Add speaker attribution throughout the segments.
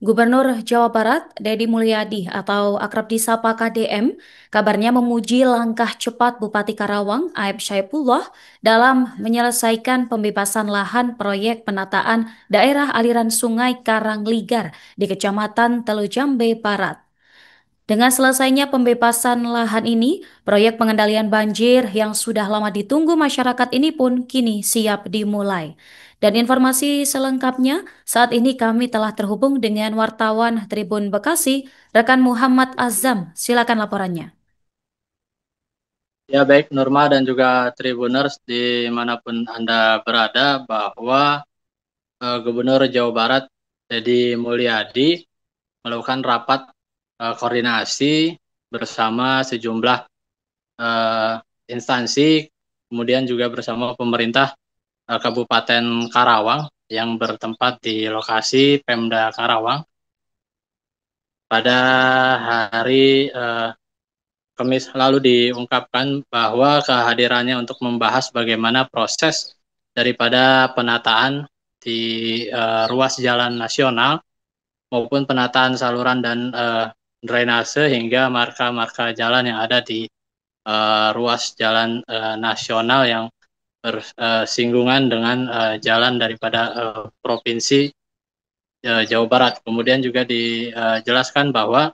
Speaker 1: Gubernur Jawa Barat, Deddy Mulyadi atau akrab disapa KDM, kabarnya memuji langkah cepat Bupati Karawang, Aib Syaifullah, dalam menyelesaikan pembebasan lahan proyek penataan daerah aliran Sungai Karangligar di Kecamatan Telujambe Barat. Dengan selesainya pembebasan lahan ini, proyek pengendalian banjir yang sudah lama ditunggu masyarakat ini pun kini siap dimulai. Dan informasi selengkapnya, saat ini kami telah terhubung dengan wartawan Tribun Bekasi, rekan Muhammad Azam. Silakan laporannya.
Speaker 2: Ya baik Norma dan juga Tribuners dimanapun Anda berada bahwa Gubernur Jawa Barat Deddy Mulyadi melakukan rapat koordinasi bersama sejumlah instansi, kemudian juga bersama pemerintah Kabupaten Karawang yang bertempat di lokasi Pemda Karawang pada hari Kamis lalu diungkapkan bahwa kehadirannya untuk membahas bagaimana proses daripada penataan di ruas jalan nasional maupun penataan saluran dan drainase hingga marka-marka jalan yang ada di ruas jalan nasional yang bersinggungan dengan jalan daripada Provinsi Jawa Barat. Kemudian juga dijelaskan bahwa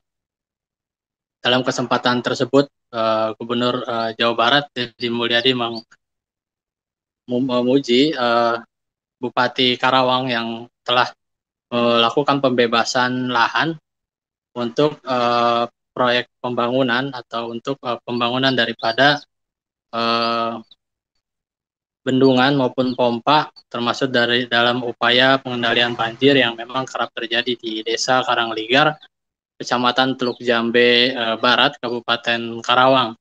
Speaker 2: dalam kesempatan tersebut, Gubernur Jawa Barat Deddy Mulyadi memuji Bupati Karawang yang telah melakukan pembebasan lahan untuk proyek pembangunan atau untuk pembangunan daripada bendungan maupun pompa, termasuk dari dalam upaya pengendalian banjir yang memang kerap terjadi di Desa Karangligar, Kecamatan Teluk Jambe Barat, Kabupaten Karawang.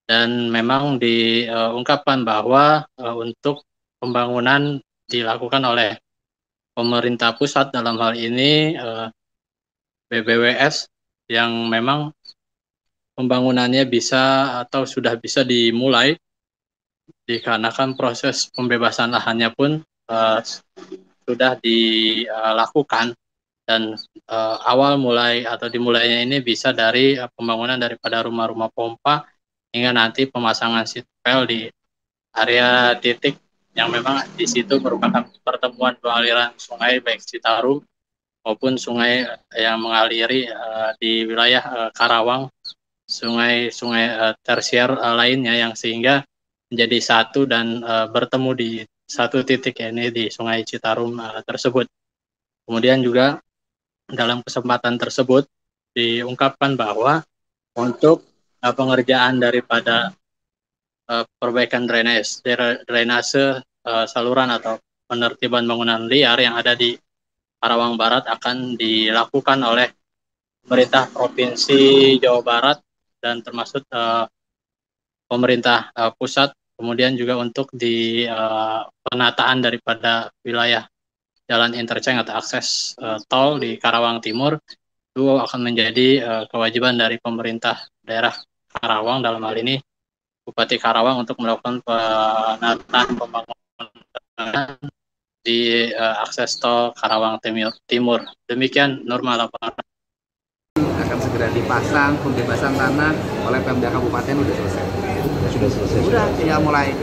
Speaker 2: Dan memang diungkapkan bahwa untuk pembangunan dilakukan oleh pemerintah pusat, dalam hal ini BBWS, yang memang pembangunannya bisa atau sudah bisa dimulai dikarenakan proses pembebasan lahannya pun sudah dilakukan. Dan awal mulai atau dimulainya ini bisa dari pembangunan daripada rumah-rumah pompa hingga nanti pemasangan seatbelt di area titik yang memang di situ merupakan pertemuan dua aliran sungai baik Citarum maupun sungai yang mengaliri di wilayah Karawang, sungai-sungai tersier lainnya yang sehingga menjadi satu dan bertemu di satu titik, ini di Sungai Citarum tersebut. Kemudian juga dalam kesempatan tersebut diungkapkan bahwa untuk pengerjaan daripada perbaikan drainase saluran atau penertiban bangunan liar yang ada di Karawang Barat akan dilakukan oleh pemerintah Provinsi Jawa Barat dan termasuk pemerintah pusat. Kemudian juga untuk di penataan daripada wilayah jalan interchange atau akses tol di Karawang Timur itu akan menjadi kewajiban dari pemerintah daerah Karawang, dalam hal ini Bupati Karawang, untuk melakukan penataan pembangunan di akses tol Karawang Timur. Demikian Norma laporan.
Speaker 3: Akan segera dipasang pembebasan tanah oleh Pemda Kabupaten sudah selesai. Sudah tinggal mulai.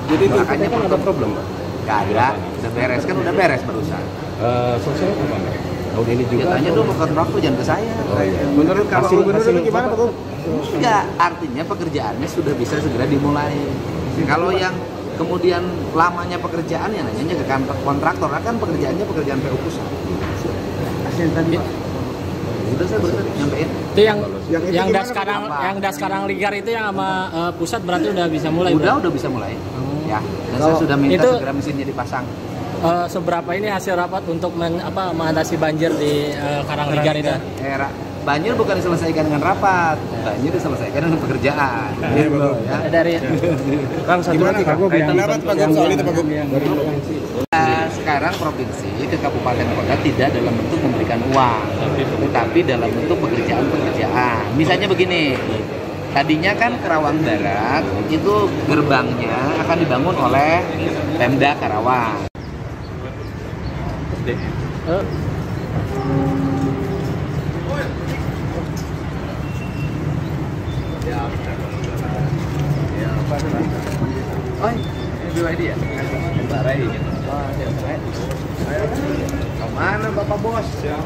Speaker 4: Jadi
Speaker 3: makanya
Speaker 4: ada problem, Pak?
Speaker 3: Gak ada, udah beres kan, udah beres barusan.
Speaker 4: Selesai kapan? Tahun ini juga.
Speaker 3: Ya, tanya dulu ke kontraktor, jangan ke saya.
Speaker 4: Oh, iya.
Speaker 3: Menurut kalau gubernur itu gimana, Pak?
Speaker 4: Enggak,
Speaker 3: artinya pekerjaannya sudah bisa segera dimulai. Kalau yang kemudian lamanya pekerjaan ya nanya ke kantor kontraktor, kan pekerjaannya pekerjaan PU pusat. Kasihan tadi, Pak. Udah saya baru nyampein.
Speaker 5: Itu yang das Karangligar itu yang sama pusat berarti udah bisa mulai.
Speaker 3: Udah bisa mulai. Ya, dan saya sudah minta segera mesinnya dipasang.
Speaker 5: Seberapa ini hasil rapat untuk mengatasi banjir di Karangligar itu?
Speaker 3: Banjir bukan diselesaikan dengan rapat, banjir diselesaikan dengan pekerjaan. Gitu, ya.
Speaker 5: Dari
Speaker 4: Kang, satu lagi pendapat Pak Gub soal itu, Pak Gub.
Speaker 3: Sekarang provinsi ke kabupaten kota tidak dalam bentuk memberikan uang, tetapi dalam bentuk pekerjaan-pekerjaan. Misalnya begini, tadinya kan Karawang Barat itu gerbangnya akan dibangun oleh Pemda Karawang.
Speaker 4: Bos. Ya.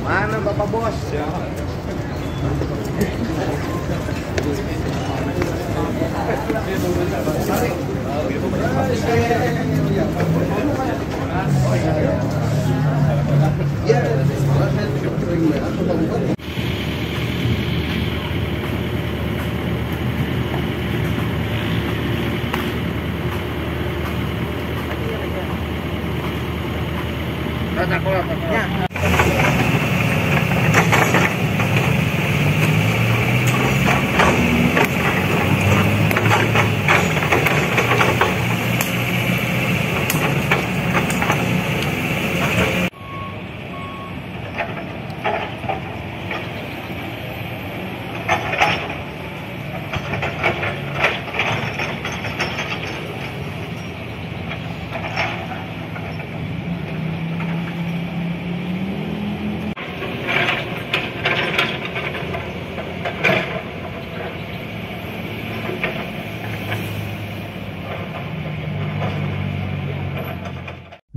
Speaker 4: Mana Bapak Bos? Ya.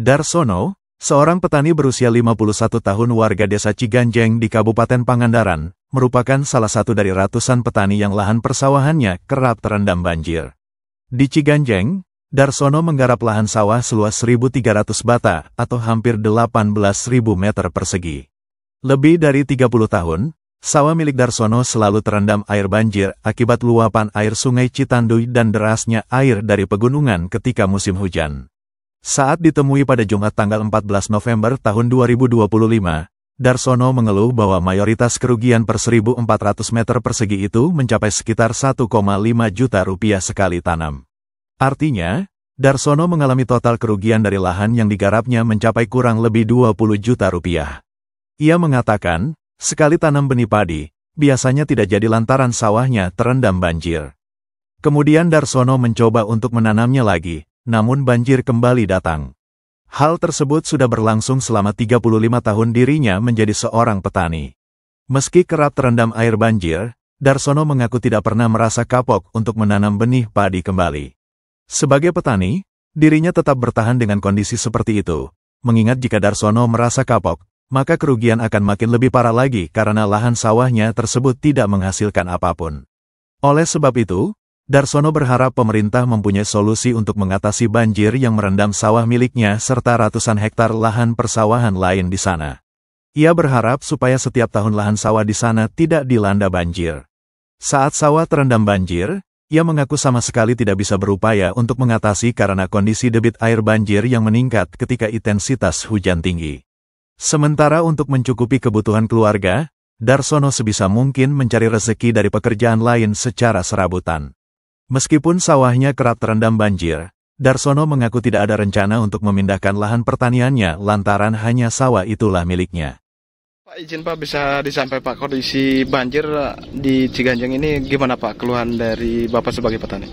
Speaker 6: Darsono, seorang petani berusia 51 tahun warga desa Ciganjeng di Kabupaten Pangandaran, merupakan salah satu dari ratusan petani yang lahan persawahannya kerap terendam banjir. Di Ciganjeng, Darsono menggarap lahan sawah seluas 1.300 bata atau hampir 18.000 meter persegi. Lebih dari 30 tahun, sawah milik Darsono selalu terendam air banjir akibat luapan air sungai Citanduy dan derasnya air dari pegunungan ketika musim hujan. Saat ditemui pada Jumat tanggal 14 November tahun 2025, Darsono mengeluh bahwa mayoritas kerugian per 1.400 meter persegi itu mencapai sekitar 1,5 juta rupiah sekali tanam. Artinya, Darsono mengalami total kerugian dari lahan yang digarapnya mencapai kurang lebih 20 juta rupiah. Ia mengatakan, sekali tanam benih padi, biasanya tidak jadi lantaran sawahnya terendam banjir. Kemudian Darsono mencoba untuk menanamnya lagi, namun banjir kembali datang. Hal tersebut sudah berlangsung selama 35 tahun dirinya menjadi seorang petani. Meski kerap terendam air banjir, Darsono mengaku tidak pernah merasa kapok untuk menanam benih padi kembali. Sebagai petani, dirinya tetap bertahan dengan kondisi seperti itu, mengingat jika Darsono merasa kapok, maka kerugian akan makin lebih parah lagi karena lahan sawahnya tersebut tidak menghasilkan apapun. Oleh sebab itu, Darsono berharap pemerintah mempunyai solusi untuk mengatasi banjir yang merendam sawah miliknya serta ratusan hektar lahan persawahan lain di sana. Ia berharap supaya setiap tahun lahan sawah di sana tidak dilanda banjir. Saat sawah terendam banjir, ia mengaku sama sekali tidak bisa berupaya untuk mengatasi karena kondisi debit air banjir yang meningkat ketika intensitas hujan tinggi. Sementara untuk mencukupi kebutuhan keluarga, Darsono sebisa mungkin mencari rezeki dari pekerjaan lain secara serabutan. Meskipun sawahnya kerap terendam banjir, Darsono mengaku tidak ada rencana untuk memindahkan lahan pertaniannya lantaran hanya sawah itulah miliknya.
Speaker 4: Pak, izin Pak, bisa disampaikan Pak, kondisi banjir di Ciganjeng ini gimana Pak, keluhan dari Bapak sebagai petani?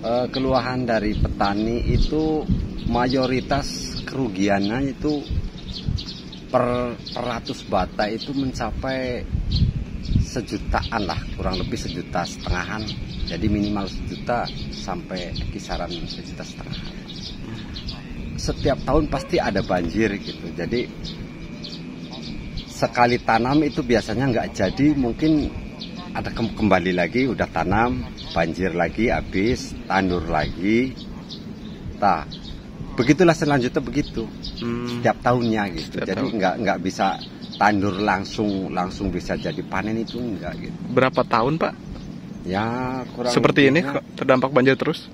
Speaker 7: Keluhan dari petani itu mayoritas kerugiannya itu per 100 bata itu mencapai sejutaan lah, kurang lebih 1,5 jutaan. Jadi minimal 1 juta sampai kisaran 1,5 juta. Setiap tahun pasti ada banjir gitu. Jadi sekali tanam itu biasanya nggak jadi, mungkin ada kembali lagi, udah tanam, banjir lagi, habis, tandur lagi. Nah, begitulah selanjutnya begitu. Setiap tahunnya gitu. Jadi nggak bisa tandur langsung bisa jadi panen, itu enggak gitu.
Speaker 4: Berapa tahun Pak?
Speaker 7: Ya kurang
Speaker 4: seperti ini terdampak banjir terus?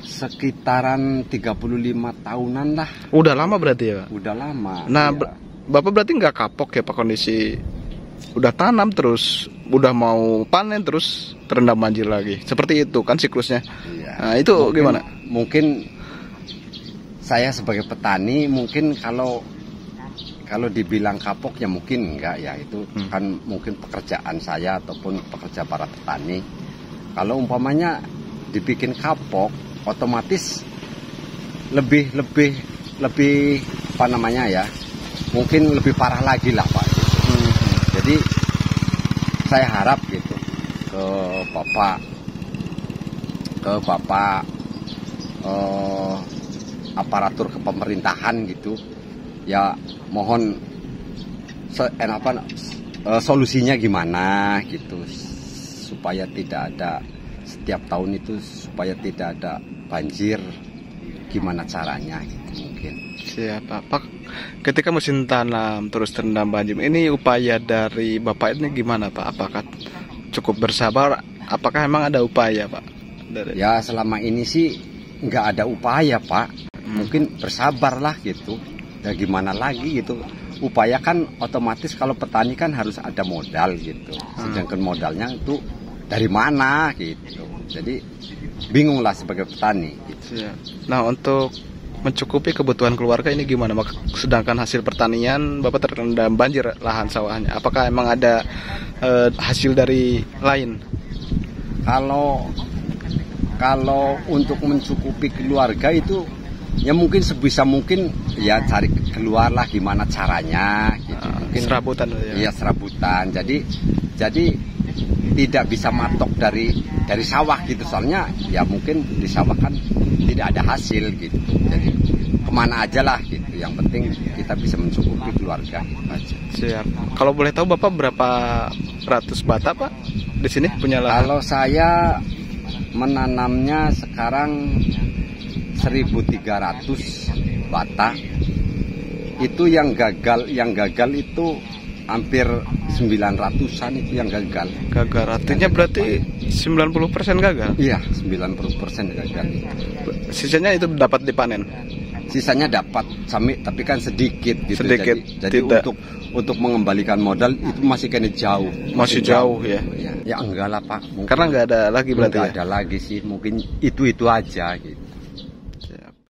Speaker 7: Sekitaran 35 tahunan lah.
Speaker 4: Udah lama berarti ya Pak?
Speaker 7: Udah lama.
Speaker 4: Nah
Speaker 7: ya.
Speaker 4: Bapak berarti nggak kapok ya Pak, kondisi udah tanam terus udah mau panen terus terendam banjir lagi? Seperti itu kan siklusnya.
Speaker 7: Iya.
Speaker 4: Nah itu gimana?
Speaker 7: Mungkin saya sebagai petani mungkin kalau dibilang kapok ya mungkin enggak ya, itu kan mungkin pekerjaan saya ataupun pekerja para petani. Kalau umpamanya dibikin kapok, otomatis lebih apa namanya ya, mungkin lebih parah lagi lah Pak. Jadi saya harap gitu ke Bapak aparatur kepemerintahan gitu ya, mohon solusinya gimana gitu, supaya tidak ada setiap tahun itu, supaya tidak ada banjir, gimana caranya gitu mungkin.
Speaker 4: Siapa Pak, ketika musim tanam terus terendam banjir, ini upaya dari Bapak ini gimana Pak? Apakah cukup bersabar? Apakah emang ada upaya Pak?
Speaker 7: Ya selama ini sih nggak ada upaya Pak, mungkin bersabar lah gitu. Ya gimana lagi gitu, upaya kan otomatis kalau petani kan harus ada modal gitu, sedangkan modalnya itu dari mana gitu, jadi bingung lah sebagai petani gitu.
Speaker 4: Nah untuk mencukupi kebutuhan keluarga ini gimana Pak? Sedangkan hasil pertanian Bapak terendam banjir lahan sawahnya, apakah emang ada hasil dari lain? Kalau untuk mencukupi keluarga itu ya mungkin sebisa mungkin ya cari keluar lah gimana caranya gitu. Mungkin serabutan ya.
Speaker 7: Iya serabutan. Jadi tidak bisa matok dari sawah gitu, soalnya ya mungkin di sawah kan tidak ada hasil gitu. Jadi kemana aja lah gitu. Yang penting kita bisa mencukupi keluarga gitu aja.
Speaker 4: Siap. Kalau boleh tahu Bapak berapa ratus bata Pak di sini punya lahan?
Speaker 7: Kalau saya menanamnya sekarang 1.300 bata. Itu yang gagal itu hampir 900-an itu yang gagal.
Speaker 4: Gagal artinya berarti 90% gagal?
Speaker 7: Iya, 90% gagal.
Speaker 4: Sisanya itu dapat dipanen?
Speaker 7: Sisanya dapat tapi kan sedikit gitu.
Speaker 4: Sedikit.
Speaker 7: Jadi untuk mengembalikan modal itu masih kena jauh.
Speaker 4: Masih jauh ya?
Speaker 7: Ya enggak lah Pak.
Speaker 4: Karena nggak ada lagi berarti
Speaker 7: ya? Nggak ada lagi sih, mungkin itu aja gitu.